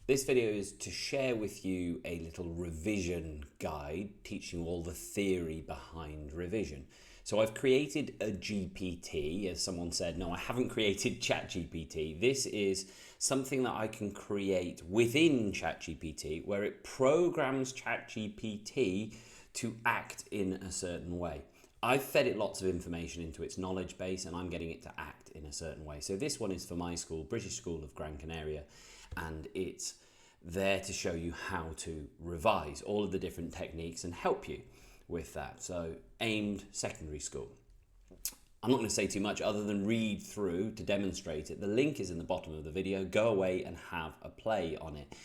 This video is to share with you a little revision guide teaching you all the theory behind revision. So I've created a GPT, as someone said. No, I haven't created ChatGPT. This is something that I can create within ChatGPT where it programs ChatGPT to act in a certain way. I've fed it lots of information into its knowledge base and I'm getting it to act in a certain way. So this one is for my school, British School of Gran Canaria, and it's there to show you how to revise all of the different techniques and help you with that. So aimed secondary school. I'm not going to say too much other than read through to demonstrate it. The link is in the bottom of the video. Go away and have a play on it.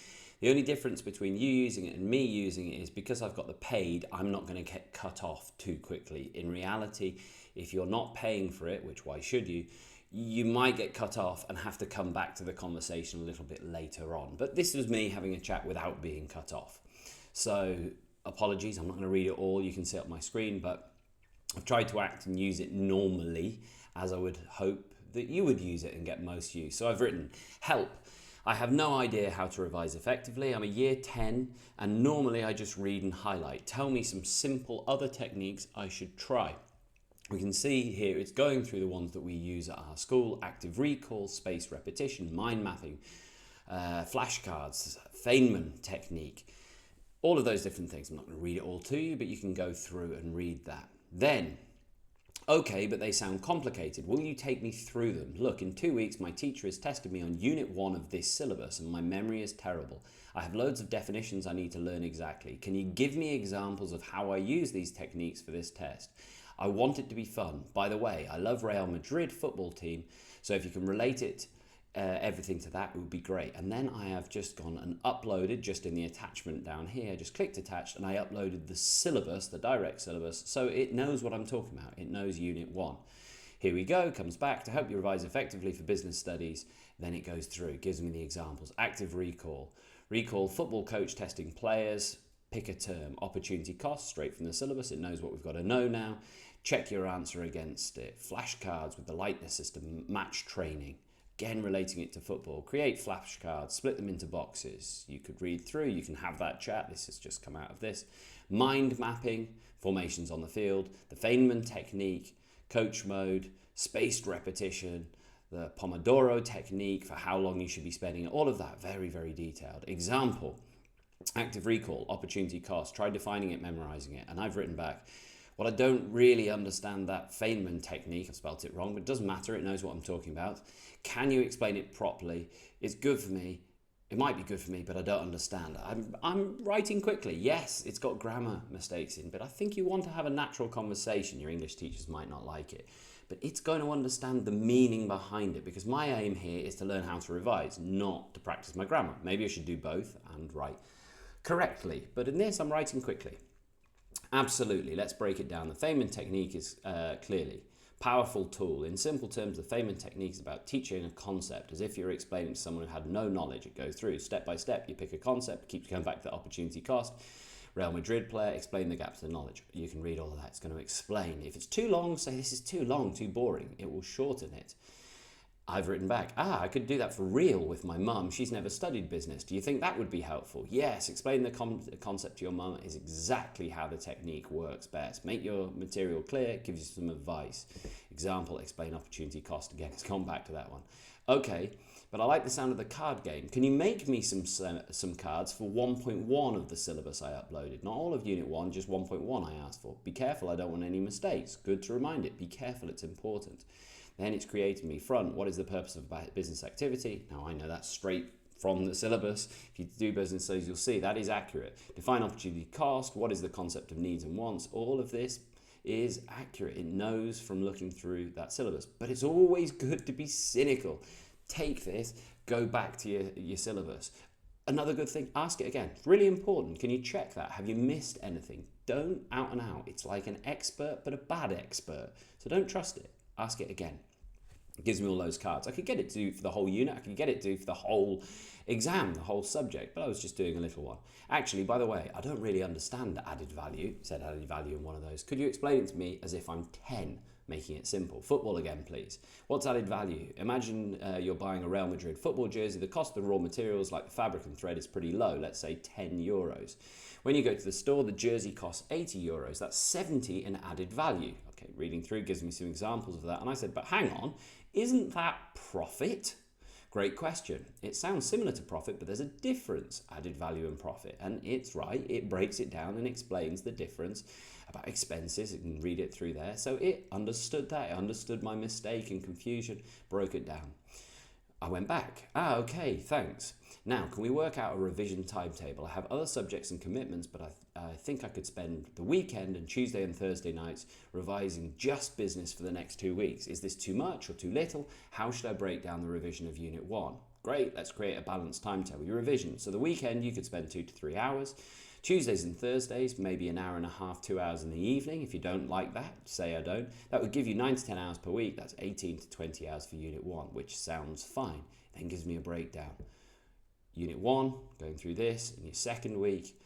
The only difference between you using it and me using it is because I've got the paid, I'm not going to get cut off too quickly. In reality, if you're not paying for it, which why should you, you might get cut off and have to come back to the conversation a little bit later on. But this was me having a chat without being cut off. So apologies, I'm not going to read it all. You can see it on my screen, but I've tried to act and use it normally as I would hope that you would use it and get most use. So I've written, help. I have no idea how to revise effectively. I'm a year 10 and normally I just read and highlight. Tell me some simple other techniques I should try. We can see here it's going through the ones that we use at our school: active recall, spaced repetition, mind mapping, flashcards, Feynman technique, all of those different things. I'm not going to read it all to you, but you can go through and read that. Then, okay, but they sound complicated. Will you take me through them? Look, in 2 weeks, my teacher has tested me on Unit 1 of this syllabus and my memory is terrible. I have loads of definitions I need to learn exactly. Can you give me examples of how I use these techniques for this test? I want it to be fun. By the way, I love Real Madrid football team, so if you can relate it, everything to that, it would be great. And then I have just gone and uploaded, just in the attachment down here, just clicked attached, and I uploaded the syllabus, the direct syllabus, so it knows what I'm talking about. It knows Unit 1. Here we go, comes back to help you revise effectively for business studies. Then it goes through, gives me the examples. Active recall, football coach testing players, pick a term. Opportunity cost, straight from the syllabus, it knows what we've got to know now. Check your answer against it. Flashcards with the lightness system, match training. Again, relating it to football. Create flashcards, split them into boxes. You could read through, you can have that chat. This has just come out of this. Mind mapping, formations on the field, the Feynman technique, coach mode, spaced repetition, the Pomodoro technique for how long you should be spending it. All of that, very, very detailed. Example, active recall, opportunity cost. Try defining it, memorizing it. And I've written back, well, I don't really understand that Feynman technique. I've spelt it wrong, but it doesn't matter. It knows what I'm talking about. Can you explain it properly? It's good for me. It might be good for me, but I don't understand. I'm writing quickly. Yes, it's got grammar mistakes in, but I think you want to have a natural conversation. Your English teachers might not like it, but it's going to understand the meaning behind it, because my aim here is to learn how to revise, not to practice my grammar. Maybe I should do both and write correctly, but in this, I'm writing quickly. Absolutely, let's break it down. The Feynman technique is clearly powerful tool. In simple terms, the Feynman technique is about teaching a concept as if you're explaining to someone who had no knowledge. It goes through step by step. You pick a concept, keeps going back to the opportunity cost. Real Madrid player, explain the gaps in knowledge. You can read all of that. It's going to explain. If it's too long, say this is too long, too boring. It will shorten it. I've written back, I could do that for real with my mum. She's never studied business. Do you think that would be helpful? Yes, explain the concept to your mum is exactly how the technique works best. Make your material clear, gives you some advice. Example, explain opportunity cost. Again, it's gone back to that one. Okay, but I like the sound of the card game. Can you make me some cards for 1.1 of the syllabus I uploaded? Not all of Unit 1, just 1.1 I asked for. Be careful, I don't want any mistakes. Good to remind it. Be careful, it's important. Then it's creating me front. What is the purpose of business activity? Now I know that's straight from the syllabus. If you do business studies, you'll see that is accurate. Define opportunity cost. What is the concept of needs and wants? All of this is accurate. It knows from looking through that syllabus. But it's always good to be cynical. Take this, go back to your syllabus. Another good thing, ask it again. It's really important. Can you check that? Have you missed anything? Don't out and out. It's like an expert, but a bad expert. So don't trust it. Ask it again. It gives me all those cards. I could get it to do for the whole unit. I could get it to do for the whole exam, the whole subject, but I was just doing a little one. Actually, by the way, I don't really understand added value. It said added value in one of those. Could you explain it to me as if I'm 10? making it simple. Football again, please. What's added value? Imagine you're buying a Real Madrid football jersey. The cost of the raw materials like the fabric and thread is pretty low, let's say 10 euros. When you go to the store, the jersey costs 80 euros. That's 70 in added value. Okay, reading through gives me some examples of that. And I said, but hang on, isn't that profit? Great question. It sounds similar to profit, but there's a difference, added value and profit. And it's right, it breaks it down and explains the difference about expenses. You can read it through there. So it understood that, it understood my mistake and confusion, broke it down. I went back. Okay, thanks. Now, can we work out a revision timetable? I have other subjects and commitments, but I think I could spend the weekend and Tuesday and Thursday nights revising just business for the next 2 weeks. Is this too much or too little? How should I break down the revision of Unit 1? Great, let's create a balanced timetable. Your revision. So the weekend, you could spend 2 to 3 hours. Tuesdays and Thursdays, maybe an hour and a half, 2 hours in the evening. If you don't like that, say I don't. That would give you 9 to 10 hours per week. That's 18 to 20 hours for Unit 1, which sounds fine. Then gives me a breakdown. Unit 1, going through this in your second week.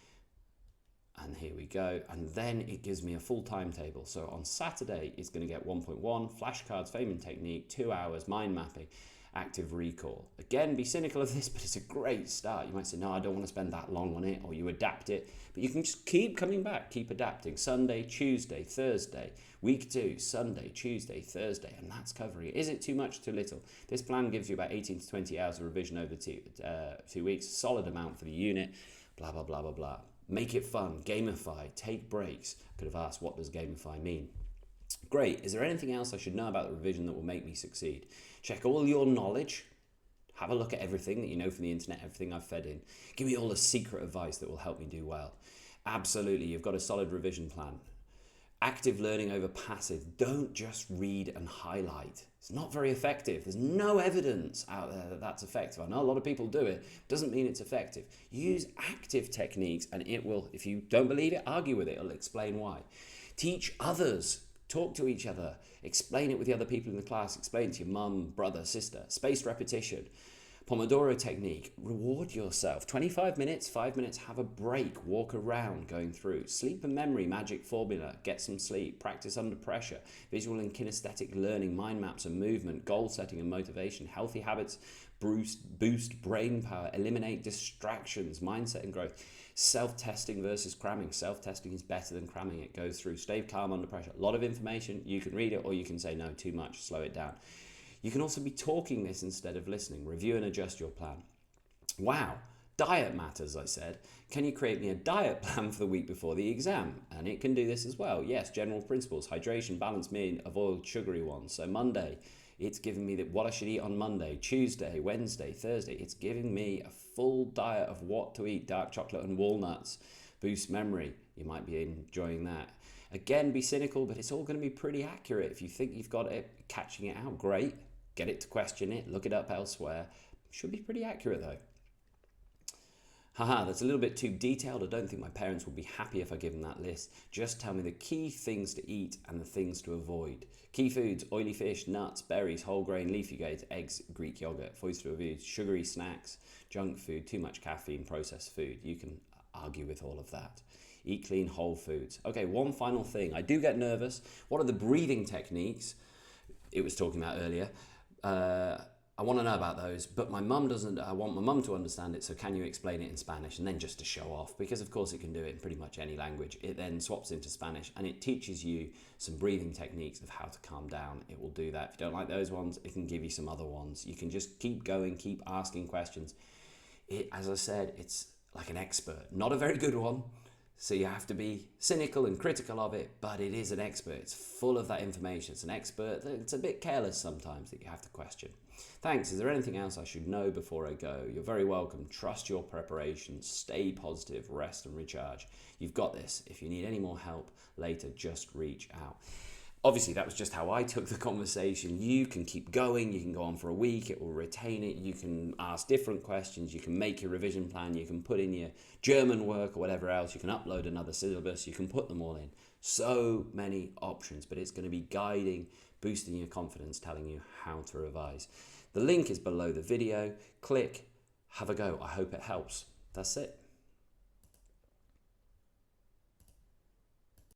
And here we go. And then it gives me a full timetable. So on Saturday, it's going to get 1.1, flashcards, Feynman technique, 2 hours, mind mapping, active recall. Again, be cynical of this, but it's a great start. You might say, no, I don't want to spend that long on it, or you adapt it, but you can just keep coming back, keep adapting. Sunday, Tuesday, Thursday, week 2, Sunday, Tuesday, Thursday, and that's covering it. Is it too much, too little? This plan gives you about 18 to 20 hours of revision over 2 weeks, solid amount for the unit, blah, blah, blah, blah, blah. Make it fun, gamify, take breaks. I could have asked, what does gamify mean? Great. Is there anything else I should know about the revision that will make me succeed? Check all your knowledge. Have a look at everything that you know from the internet, everything I've fed in. Give me all the secret advice that will help me do well. Absolutely, you've got a solid revision plan. Active learning over passive. Don't just read and highlight. It's not very effective. There's no evidence out there that that's effective. I know a lot of people do it. Doesn't mean it's effective. Use active techniques and it will, if you don't believe it, argue with it. It'll explain why. Teach others. Talk to each other. Explain it with the other people in the class. Explain it to your mum, brother, sister. Spaced repetition. Pomodoro technique. Reward yourself. 25 minutes, 5 minutes, have a break. Walk around going through. Sleep and memory, magic formula. Get some sleep. Practice under pressure. Visual and kinesthetic learning. Mind maps and movement. Goal setting and motivation. Healthy habits. Boost brain power. Eliminate distractions. Mindset and growth. Self-testing versus cramming. Self-testing is better than cramming. It goes through. Stay calm under pressure. A lot of information. You can read it or you can say, no, too much. Slow it down. You can also be talking this instead of listening. Review and adjust your plan. Wow, diet matters, I said. Can you create me a diet plan for the week before the exam? And it can do this as well. Yes, general principles, hydration, balanced meal, avoid sugary ones. So Monday, it's giving me what I should eat on Monday, Tuesday, Wednesday, Thursday. It's giving me a full diet of what to eat, dark chocolate and walnuts. Boost memory, you might be enjoying that. Again, be cynical, but it's all going to be pretty accurate. If you think you've got it, catching it out, great. Get it to question it, look it up elsewhere. Should be pretty accurate though. Haha, that's a little bit too detailed. I don't think my parents will be happy if I give them that list. Just tell me the key things to eat and the things to avoid. Key foods, oily fish, nuts, berries, whole grain, leafy greens, eggs, Greek yogurt, oyster reviews, sugary snacks, junk food, too much caffeine, processed food. You can argue with all of that. Eat clean, whole foods. Okay, one final thing. I do get nervous. What are the breathing techniques it was talking about earlier? I want to know about those, but my mum doesn't. I want my mum to understand it, so can you explain it in Spanish? And then just to show off, because of course it can do it in pretty much any language. It then swaps into Spanish and it teaches you some breathing techniques of how to calm down. It will do that. If you don't like those ones, it can give you some other ones. You can just keep going, keep asking questions. As I said, it's like an expert, not a very good one. So you have to be cynical and critical of it, but it is an expert. It's full of that information. It's an expert. It's a bit careless sometimes that you have to question. Thanks. Is there anything else I should know before I go? You're very welcome. Trust your preparation. Stay positive. Rest and recharge. You've got this. If you need any more help later, just reach out. Obviously, that was just how I took the conversation. You can keep going. You can go on for a week. It will retain it. You can ask different questions. You can make your revision plan. You can put in your German work or whatever else. You can upload another syllabus. You can put them all in. So many options, but it's going to be guiding, boosting your confidence, telling you how to revise. The link is below the video. Click, have a go. I hope it helps. That's it.